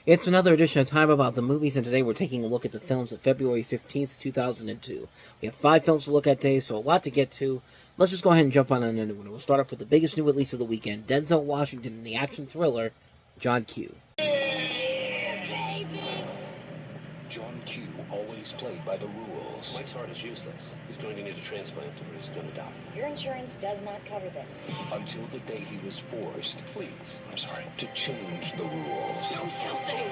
It's another edition of Time About the Movies, and today we're taking a look at the films of February 15th, 2002. We have 5 films to look at today, so a lot to get to. Let's just go ahead and jump on into it. We'll start off with the biggest new release of the weekend, Denzel Washington in the action thriller, John Q. John Q always played by the rules. Mike's heart is useless. He's going to need a transplant or he's going to die. Your insurance does not cover this. Until the day he was forced, Please, I'm sorry. to change the rules. Do something!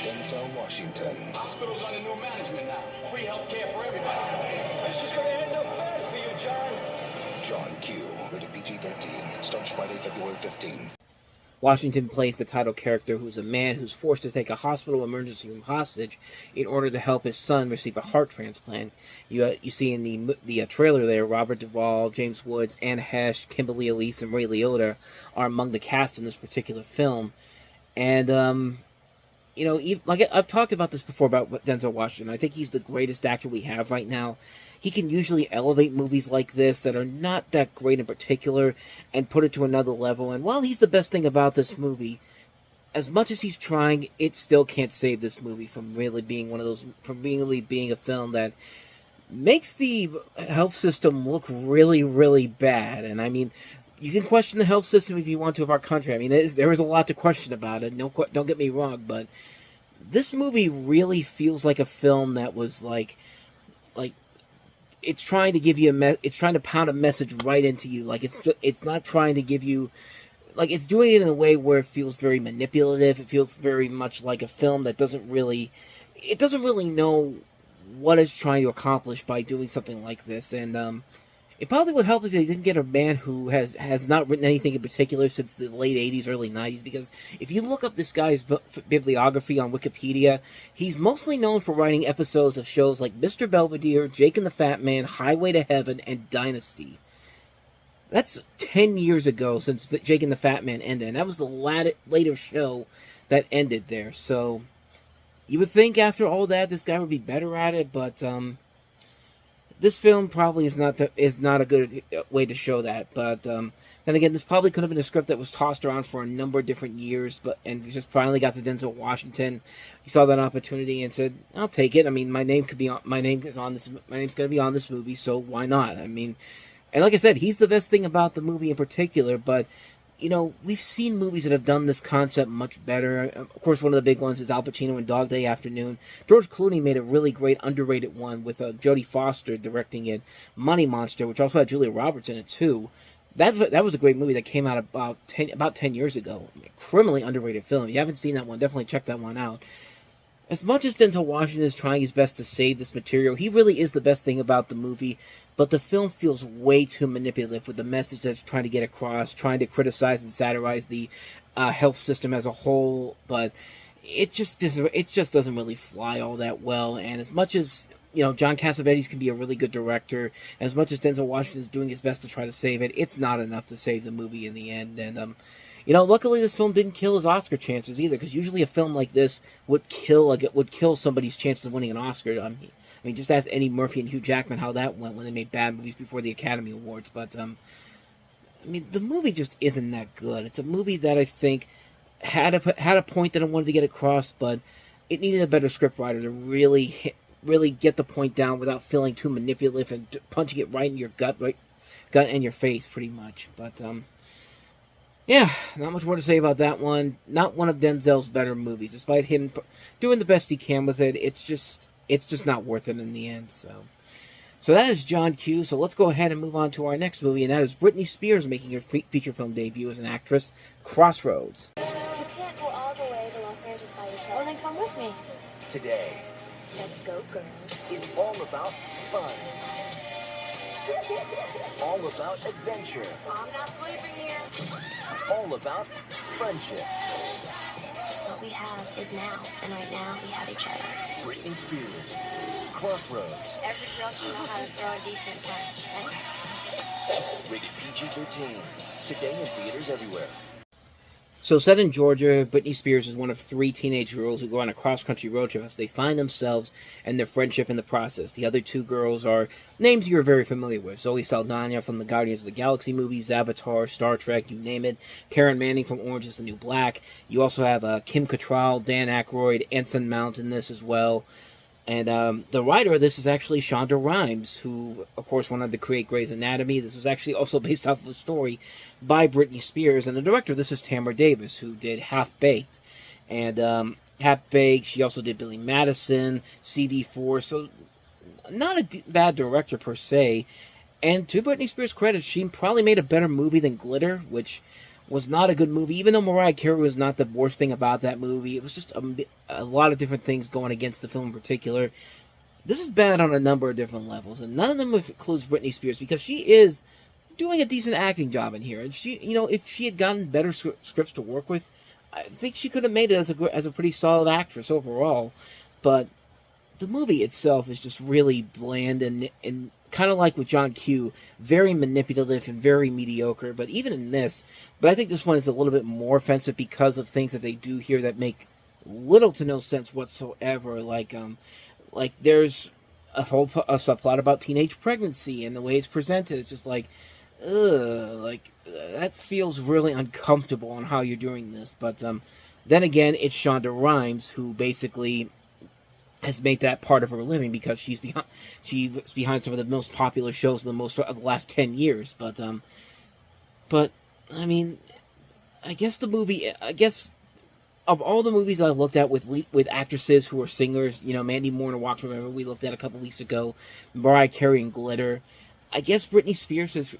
Denzel Washington. Hospital's under new management now. Free health care for everybody. This is going to end up bad for you, John. John Q. Rated PG-13. Starts Friday, February 15th. Washington plays the title character, who's a man who's forced to take a hospital emergency room hostage in order to help his son receive a heart transplant. You see in the trailer there, Robert Duvall, James Woods, Anne Hesh, Kimberly Elise, and Ray Liotta are among the cast in this particular film. And, like I've talked about this before about Denzel Washington. I think he's the greatest actor we have right now. He can usually elevate movies like this that are not that great in particular and put it to another level. And while he's the best thing about this movie, as much as he's trying, it still can't save this movie from really being being a film that makes the health system look really, really bad. And I mean, you can question the health system if you want to of our country. I mean, there is a lot to question about it. Don't get me wrong, but this movie really feels like a film that was like it's trying to give you it's trying to pound a message right into you. Like it's not trying to give you, like, it's doing it in a way where it feels very manipulative. It feels very much like a film that doesn't really know what it's trying to accomplish by doing something like this. And it probably would help if they didn't get a man who has not written anything in particular since the late 80s, early 90s, because if you look up this guy's bibliography on Wikipedia, he's mostly known for writing episodes of shows like Mr. Belvedere, Jake and the Fat Man, Highway to Heaven, and Dynasty. That's 10 years ago since Jake and the Fat Man ended, and that was the later show that ended there. So you would think after all that this guy would be better at it, but this film probably is not a good way to show that. But then again, this probably could have been a script that was tossed around for a number of different years, and we just finally got to Denzel Washington. He saw that opportunity and said, "I'll take it." I mean, my name's going to be on this movie, so why not? I mean, and like I said, he's the best thing about the movie in particular. But we've seen movies that have done this concept much better. Of course, one of the big ones is Al Pacino in Dog Day Afternoon. George Clooney made a really great, underrated one with Jodie Foster directing it, Money Monster, which also had Julia Roberts in it, too. That was a great movie that came out about 10 years ago. Criminally underrated film. If you haven't seen that one, definitely check that one out. As much as Denzel Washington is trying his best to save this material, he really is the best thing about the movie, but the film feels way too manipulative with the message that it's trying to get across, trying to criticize and satirize the health system as a whole, but it just doesn't really fly all that well. And as much as John Cassavetes can be a really good director, and as much as Denzel Washington is doing his best to try to save it, it's not enough to save the movie in the end. And luckily this film didn't kill his Oscar chances either, because usually a film like this would kill somebody's chances of winning an Oscar. I mean, just ask Eddie Murphy and Hugh Jackman how that went when they made bad movies before the Academy Awards. But I mean, the movie just isn't that good. It's a movie that I think had a point that I wanted to get across, but it needed a better scriptwriter to really get the point down without feeling too manipulative and punching it right in your gut and your face, pretty much. But yeah, not much more to say about that one. Not one of Denzel's better movies, despite him doing the best he can with it. It's just not worth it in the end. So that is John Q. So let's go ahead and move on to our next movie, and that is Britney Spears making her feature film debut as an actress, Crossroads. You can't go all the way to Los Angeles by yourself. Well, then come with me. Today, Let's go, girls. it's all about fun. All about adventure. I'm not sleeping here. All about friendship. What we have is now, and right now we have each other. Britney Spears. Crossroads. Every girl should know how to throw a decent punch. Rated PG-13. Today in theaters everywhere. So, set in Georgia, Britney Spears is one of 3 teenage girls who go on a cross-country road trip as they find themselves and their friendship in the process. The other 2 girls are names you're very familiar with. Zoe Saldana from the Guardians of the Galaxy movies, Avatar, Star Trek, you name it. Karen Manning from Orange is the New Black. You also have Kim Cattrall, Dan Aykroyd, Anson Mount in this as well. And the writer of this is actually Shonda Rhimes, who, of course, wanted to create Grey's Anatomy. This was actually also based off of a story by Britney Spears. And the director of this is Tamara Davis, who did Half-Baked. And Half-Baked, she also did Billy Madison, CD4. So, not a bad director per se. And to Britney Spears' credit, she probably made a better movie than Glitter, which was not a good movie. Even though Mariah Carey was not the worst thing about that movie, it was just a lot of different things going against the film in particular. This is bad on a number of different levels, and none of them includes Britney Spears, because she is doing a decent acting job in here. And she, if she had gotten better scripts to work with, I think she could have made it as a pretty solid actress overall. But the movie itself is just really bland and kind of like with John Q, very manipulative and very mediocre. But even in this, but I think this one is a little bit more offensive because of things that they do here that make little to no sense whatsoever. Like there's a whole subplot about teenage pregnancy, and the way it's presented, it's just like, ugh, that feels really uncomfortable on how you're doing this. But then again, it's Shonda Rhimes who basically has made that part of her living, because she's behind some of the most popular shows of the last 10 years. But I mean, I guess of all the movies I've looked at with actresses who are singers, Mandy Moore and Walk to Remember, we looked at a couple weeks ago, Mariah Carey and Glitter, I guess Britney Spears'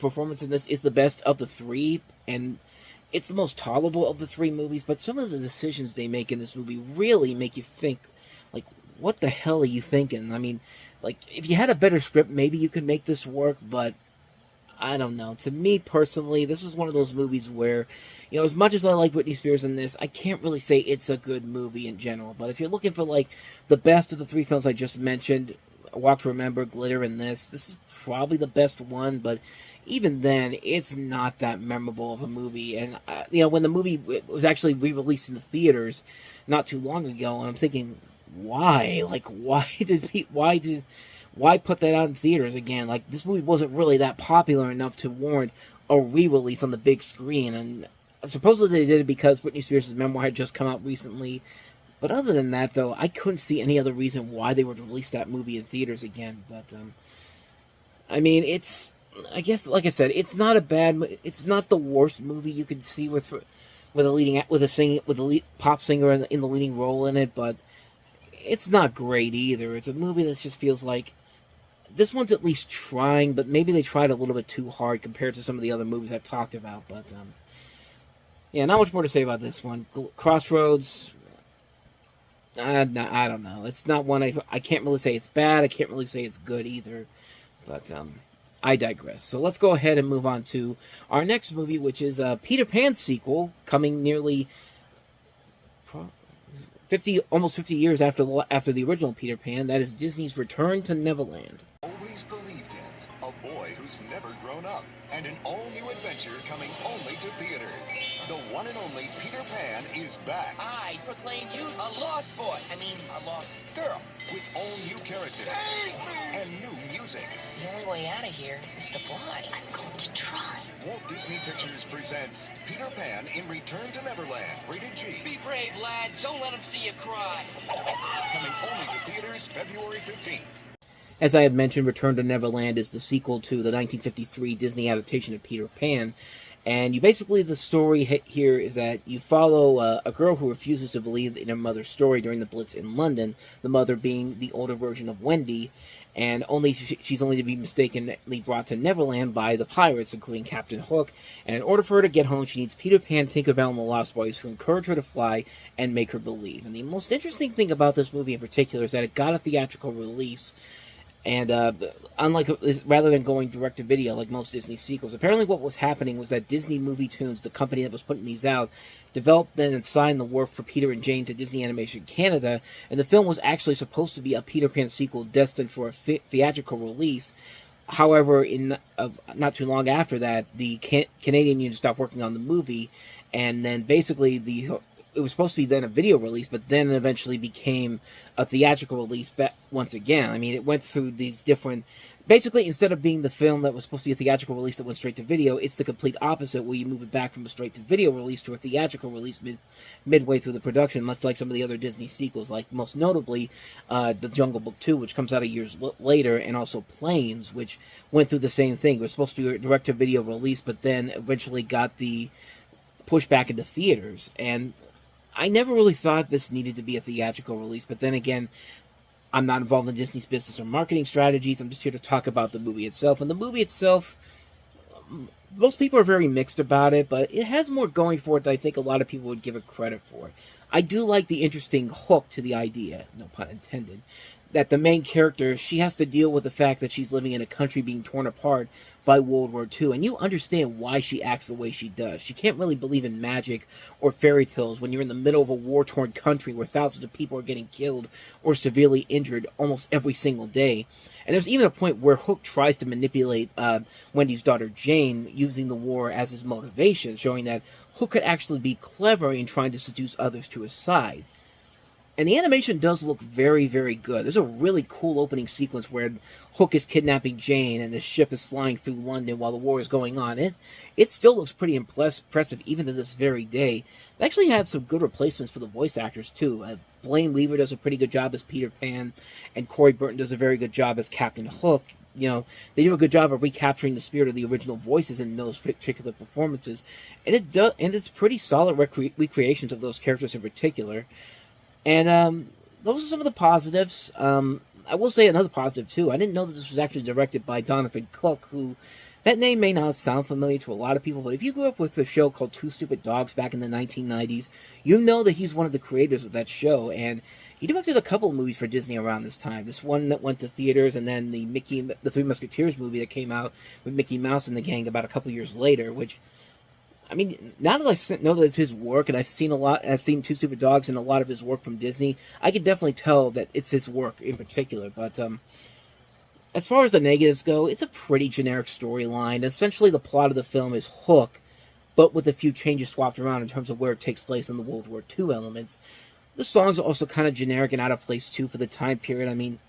performance in this is the best of the 3, and it's the most tolerable of the 3 movies. But some of the decisions they make in this movie really make you think, like, what the hell are you thinking? I mean, like, if you had a better script, maybe you could make this work, but I don't know. To me, personally, this is one of those movies where, as much as I like Britney Spears in this, I can't really say it's a good movie in general. But if you're looking for, like, the best of the 3 films I just mentioned, Walk to Remember, Glitter, and this is probably the best one, but even then, it's not that memorable of a movie. And, when the movie was actually re-released in the theaters not too long ago, and I'm thinking, why? Like, why put that out in theaters again? Like, this movie wasn't really that popular enough to warrant a re-release on the big screen. And supposedly they did it because Britney Spears' memoir had just come out recently. But other than that, though, I couldn't see any other reason why they would release that movie in theaters again. But, I mean, I guess, like I said, it's not the worst movie you could see with a pop singer in the leading role in it, but it's not great either. It's a movie that just feels like this one's at least trying, but maybe they tried a little bit too hard compared to some of the other movies I've talked about. But yeah, not much more to say about this one. Crossroads, I don't know. It's not one I can't really say it's bad. I can't really say it's good either. But I digress. So let's go ahead and move on to our next movie, which is a Peter Pan sequel, coming nearly almost 50 years after the original Peter Pan. That is Disney's Return to Neverland. Always believed in a boy who's never grown up, and an all-new adventure coming only to theaters. The one and only Peter Pan is back. I proclaim you a lost boy. A lost girl. With all new characters and new music. The only way out of here is to fly. I'm going to try. Walt Disney Pictures presents Peter Pan in Return to Neverland, rated G. Be brave, lads. Don't let them see you cry. Coming only to theaters February 15th. As I had mentioned, Return to Neverland is the sequel to the 1953 Disney adaptation of Peter Pan. And the story here is that you follow a girl who refuses to believe in her mother's story during the Blitz in London, the mother being the older version of Wendy, and she's only to be mistakenly brought to Neverland by the pirates, including Captain Hook, and in order for her to get home, she needs Peter Pan, Tinkerbell, and the Lost Boys to encourage her to fly and make her believe. And the most interesting thing about this movie in particular is that it got a theatrical release. And rather than going direct to video like most Disney sequels, apparently what was happening was that Disney Movie Tunes, the company that was putting these out, developed and signed the work for Peter and Jane to Disney Animation Canada, and the film was actually supposed to be a Peter Pan sequel destined for a theatrical release. However, in not too long after that, the Canadian Union stopped working on the movie, and then basically it was supposed to be then a video release, but then eventually became a theatrical release once again. I mean, it went through these different. Basically, instead of being the film that was supposed to be a theatrical release that went straight to video, it's the complete opposite, where you move it back from a straight to video release to a theatrical release midway through the production, much like some of the other Disney sequels, like most notably The Jungle Book 2, which comes out a years later, and also Planes, which went through the same thing. It was supposed to be a direct-to-video release, but then eventually got the push back into theaters, and I never really thought this needed to be a theatrical release, but then again, I'm not involved in Disney's business or marketing strategies. I'm just here to talk about the movie itself. And the movie itself, most people are very mixed about it, but it has more going for it than I think a lot of people would give it credit for. I do like the interesting hook to the idea, no pun intended, that the main character, she has to deal with the fact that she's living in a country being torn apart by World War II, and you understand why she acts the way she does. She can't really believe in magic or fairy tales when you're in the middle of a war-torn country where thousands of people are getting killed or severely injured almost every single day. And there's even a point where Hook tries to manipulate Wendy's daughter Jane using the war as his motivation, showing that Hook could actually be clever in trying to seduce others to his side. And the animation does look very, very good. There's a really cool opening sequence where Hook is kidnapping Jane and the ship is flying through London while the war is going on. It still looks pretty impressive even to this very day. They actually have some good replacements for the voice actors, too. Blaine Weaver does a pretty good job as Peter Pan, and Corey Burton does a very good job as Captain Hook. You know, they do a good job of recapturing the spirit of the original voices in those particular performances. And it's pretty solid recreations of those characters in particular. And those are some of the positives. I will say another positive, too. I didn't know that this was actually directed by Donovan Cook, who, that name may not sound familiar to a lot of people, but if you grew up with a show called Two Stupid Dogs back in the 1990s, you know that he's one of the creators of that show, and he directed a couple of movies for Disney around this time. This one that went to theaters, and then the Three Musketeers movie that came out with Mickey Mouse and the gang about a couple years later, which, I mean, now that I know that it's his work, and I've seen Two Stupid Dogs and a lot of his work from Disney, I can definitely tell that it's his work in particular. But as far as the negatives go, it's a pretty generic storyline. Essentially, the plot of the film is Hook, but with a few changes swapped around in terms of where it takes place in the World War II elements. The songs are also kind of generic and out of place, too, for the time period. I mean,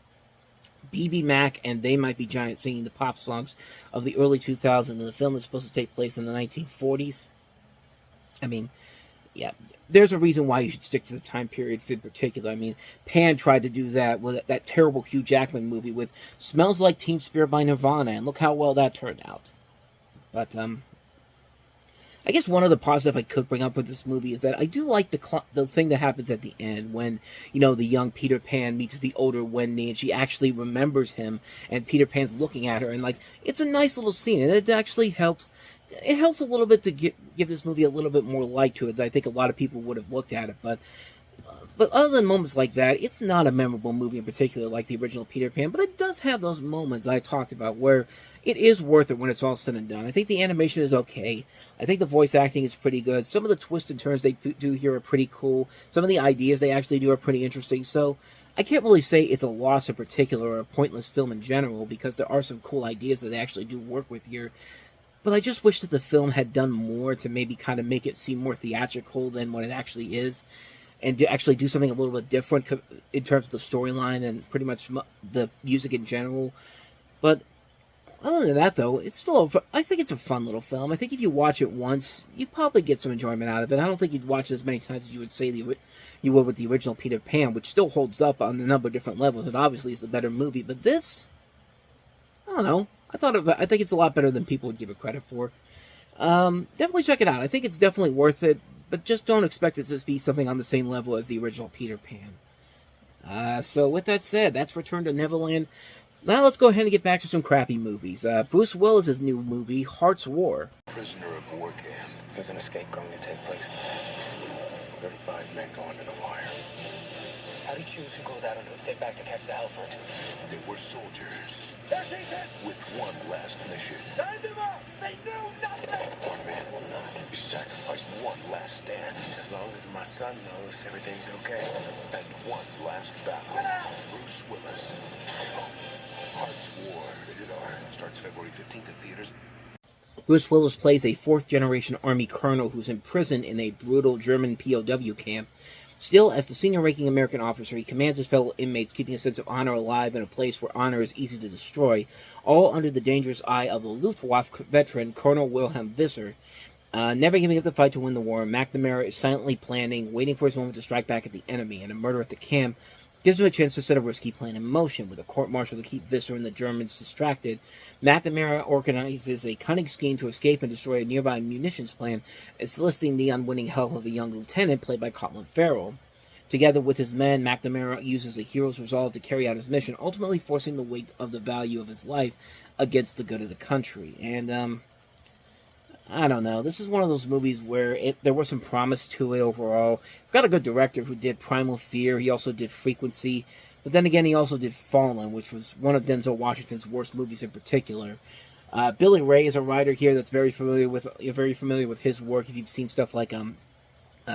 B.B. Mac and They Might Be Giants singing the pop songs of the early 2000s, and the film is supposed to take place in the 1940s. I mean, yeah, there's a reason why you should stick to the time periods in particular. I mean, Pan tried to do that with that terrible Hugh Jackman movie with Smells Like Teen Spirit by Nirvana, and look how well that turned out. But, I guess one other positive I could bring up with this movie is that I do like the thing that happens at the end when, you know, the young Peter Pan meets the older Wendy and she actually remembers him and Peter Pan's looking at her, and, like, it's a nice little scene, and it actually helps. It helps a little bit to give this movie a little bit more light to it than I think a lot of people would have looked at it, but other than moments like that, it's not a memorable movie in particular like the original Peter Pan, but it does have those moments I talked about where it is worth it when it's all said and done. I think the animation is okay. I think the voice acting is pretty good. Some of the twists and turns they do here are pretty cool. Some of the ideas they actually do are pretty interesting. So I can't really say it's a loss in particular or a pointless film in general, because there are some cool ideas that they actually do work with here. But I just wish that the film had done more to maybe kind of make it seem more theatrical than what it actually is, and to actually do something a little bit different in terms of the storyline and pretty much the music in general. But other than that, though, it's still I think it's a fun little film. I think if you watch it once, you probably get some enjoyment out of it. I don't think you'd watch it as many times as you would say you would with the original Peter Pan, which still holds up on a number of different levels, and obviously is the better movie. But this, I don't know. I think it's a lot better than people would give it credit for. Definitely check it out. I think it's definitely worth it, but just don't expect it to be something on the same level as the original Peter Pan. So with that said, that's Return to Neverland. Now let's go ahead and get back to some crappy movies. Bruce Willis' new movie, Hart's War. Prisoner of war camp. There's an escape going to take place. 35 men going to the wire. How do you choose who goes out and who's sent back to catch the Halford? They were soldiers That's Ethan! with one last mission. Stand them up! They knew nothing! One man will not sacrifice one last stand. As long as my son knows everything's okay. And one last battle. Bruce Willis. Hart's War, rated R. Starts February 15th at theaters. Bruce Willis plays a fourth-generation Army colonel who's imprisoned in a brutal German POW camp. Still, as the senior-ranking American officer, he commands his fellow inmates, keeping a sense of honor alive in a place where honor is easy to destroy, all under the dangerous eye of the Luftwaffe veteran Colonel Wilhelm Visser. Never giving up the fight to win the war, McNamara is silently planning, waiting for his moment to strike back at the enemy, and a murder at the camp gives him a chance to set a risky plan in motion. With a court-martial to keep Visser and the Germans distracted, McNamara organizes a cunning scheme to escape and destroy a nearby munitions plant, enlisting the unwitting help of a young lieutenant played by Colin Farrell. Together with his men, McNamara uses a hero's resolve to carry out his mission, ultimately forcing the weight of the value of his life against the good of the country. And, I don't know. This is one of those movies where there was some promise to it overall. It's got a good director who did Primal Fear. He also did Frequency. But then again, he also did Fallen, which was one of Denzel Washington's worst movies in particular. Billy Ray is a writer here that's very familiar with his work. If you've seen stuff like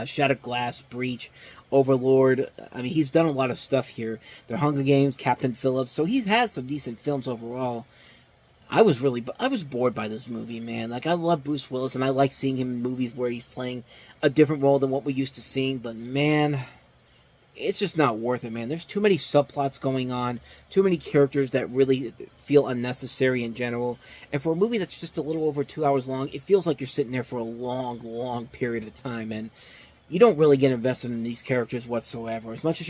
Shattered Glass, Breach, Overlord. I mean, he's done a lot of stuff here. The Hunger Games, Captain Phillips. So he's had some decent films overall. I was bored by this movie, man. Like, I love Bruce Willis, and I like seeing him in movies where he's playing a different role than what we're used to seeing, but man, it's just not worth it, man. There's too many subplots going on, too many characters that really feel unnecessary in general, and for a movie that's just a little over 2 hours long, it feels like you're sitting there for a long, long period of time, and you don't really get invested in these characters whatsoever. As much as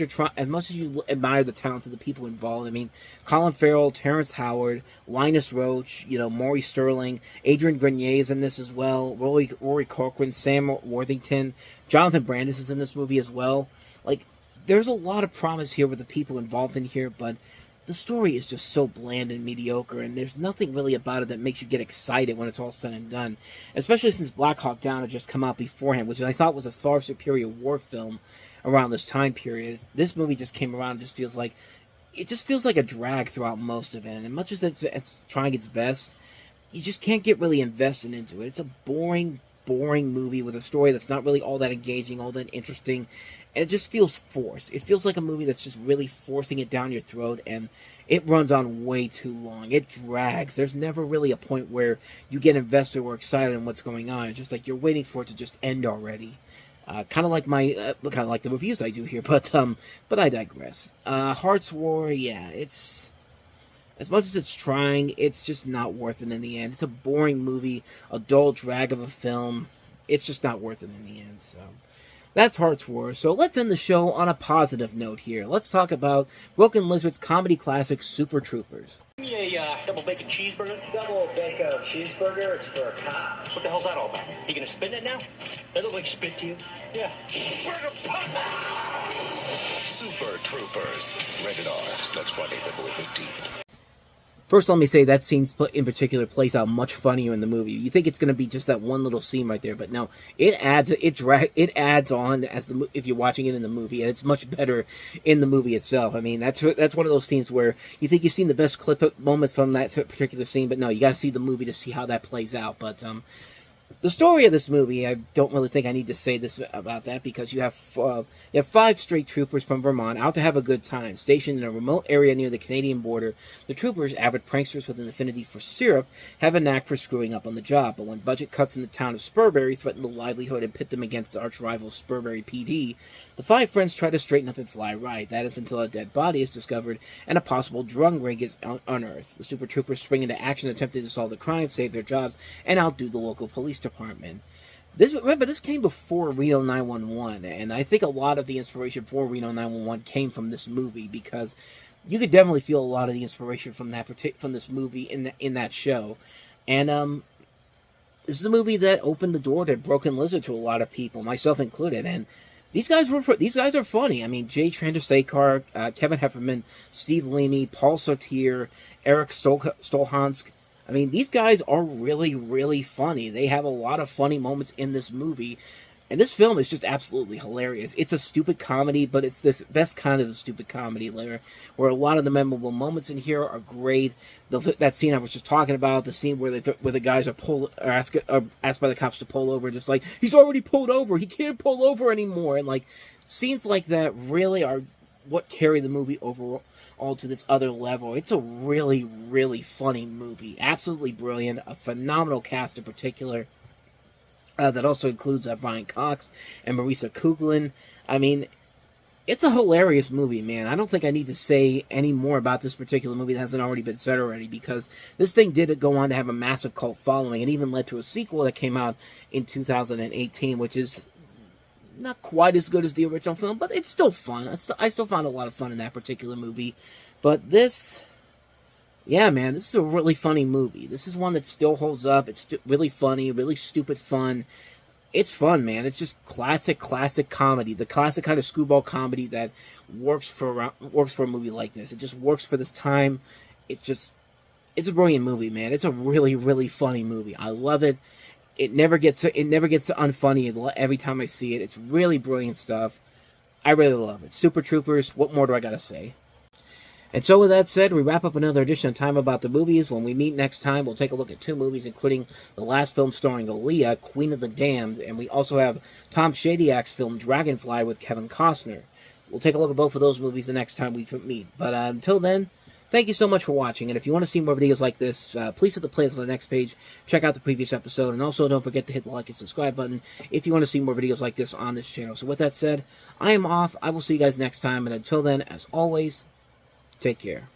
you admire the talents of the people involved. I mean, Colin Farrell, Terrence Howard, Linus Roach, Maury Sterling, Adrian Grenier is in this as well. Rory Corcoran, Sam Worthington, Jonathan Brandis is in this movie as well. Like, there's a lot of promise here with the people involved in here, but the story is just so bland and mediocre, and there's nothing really about it that makes you get excited when it's all said and done. Especially since Black Hawk Down had just come out beforehand, which I thought was a far superior war film around this time period. This movie just came around and just feels like a drag throughout most of it. And as much as it's trying its best, you just can't get really invested into it. It's a boring movie with a story that's not really all that engaging, all that interesting, and it just feels forced. It feels like a movie that's just really forcing it down your throat, and it runs on way too long. It drags. There's never really a point where you get invested or excited in what's going on. It's just like you're waiting for it to just end already. Kind of like the reviews I do here, but I digress. Hart's War, yeah, it's, as much as it's trying, it's just not worth it in the end. It's a boring movie, a dull drag of a film. It's just not worth it in the end, so that's Hart's War. So let's end the show on a positive note here. Let's talk about Broken Lizard's comedy classic, Super Troopers. Give me a double bacon cheeseburger. Double bacon cheeseburger? It's for a cop. What the hell's that all about? You gonna spit in it now? That look like spit to you? Yeah. Super Troopers. Rated R. Starts Friday, February 15th. First, let me say that scene in particular plays out much funnier in the movie. You think it's going to be just that one little scene right there, but no, it adds on if you're watching it in the movie, and it's much better in the movie itself. I mean, that's one of those scenes where you think you've seen the best clip moments from that particular scene, but no, you got to see the movie to see how that plays out. But the story of this movie, I don't really think I need to say this about that, because you have 5 straight troopers from Vermont out to have a good time. Stationed in a remote area near the Canadian border, the troopers, avid pranksters with an affinity for syrup, have a knack for screwing up on the job. But when budget cuts in the town of Spurbury threaten the livelihood and pit them against the arch-rival Spurbury PD, the 5 friends try to straighten up and fly right. That is until a dead body is discovered and a possible drug ring is unearthed. The Super Troopers spring into action, attempting to solve the crime, save their jobs, and outdo the local police department. This came before Reno 911, and I think a lot of the inspiration for Reno 911 came from this movie, because you could definitely feel a lot of the inspiration from this movie in that show. And this is a movie that opened the door to Broken Lizard to a lot of people, myself included. And these guys are funny. I mean, Jay Chandrasekhar, Kevin Heffernan, Steve Leamy, Paul Sotier, Eric Stolhansk. I mean, these guys are really, really funny. They have a lot of funny moments in this movie. And this film is just absolutely hilarious. It's a stupid comedy, but it's the best kind of stupid comedy, where a lot of the memorable moments in here are great. That scene I was just talking about, the scene where the guys are asked by the cops to pull over, just like, he's already pulled over, he can't pull over anymore. And like, scenes like that really are what carried the movie overall to this other level. It's a really, really funny movie. Absolutely brilliant. A phenomenal cast in particular. That also includes Brian Cox and Marisa Coughlan. I mean, it's a hilarious movie, man. I don't think I need to say any more about this particular movie that hasn't already been said already, because this thing did go on to have a massive cult following, and even led to a sequel that came out in 2018, which is not quite as good as the original film, but it's still fun. I still found a lot of fun in that particular movie. But this, yeah, man, this is a really funny movie. This is one that still holds up. It's really funny, really stupid fun. It's fun, man. It's just classic comedy. The classic kind of screwball comedy that works for a movie like this. It just works for this time. It's a brilliant movie, man. It's a really, really funny movie. I love it. It never gets unfunny every time I see it. It's really brilliant stuff. I really love it. Super Troopers, what more do I gotta say? And so with that said, we wrap up another edition of Time About the Movies. When we meet next time, we'll take a look at 2 movies, including the last film starring Aaliyah, Queen of the Damned, and we also have Tom Shadyak's film Dragonfly with Kevin Costner. We'll take a look at both of those movies the next time we meet. But until then, thank you so much for watching, and if you want to see more videos like this, please hit the plays on the next page, check out the previous episode, and also don't forget to hit the like and subscribe button if you want to see more videos like this on this channel. So with that said, I am off. I will see you guys next time, and until then, as always, take care.